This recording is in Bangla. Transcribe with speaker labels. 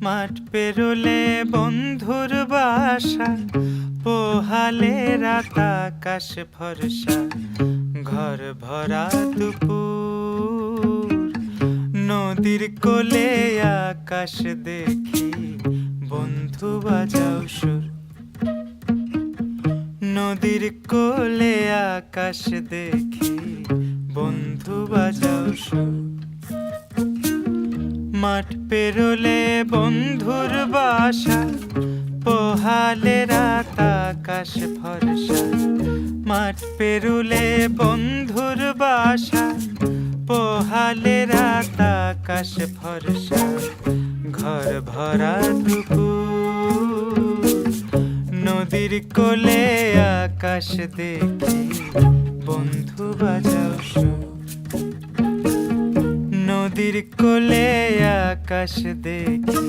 Speaker 1: মাঠ পেরোলে বন্ধুর বাসা, পোহালে রাত আকাশ ভরসা, ঘর ভরা দুপুর। নদীর কোলে আকাশ দেখি, বন্ধু বাজাও সুর। নদীর কোলে আকাশ দেখি, বন্ধু বাজাও সুর। মাঠ পেরোলে বন্ধুর বাসা, পোহালে রাত আকাশ ভরসা। মাঠ পেরোলে বন্ধুর বাসা, পোহালে রাত আকাশ ভরসা, ঘর ভরা দুপুর। নদীর কোলে আকাশ দেখি, বন্ধু বাজাও সুর। নদীর কোলে আকাশ দেখি।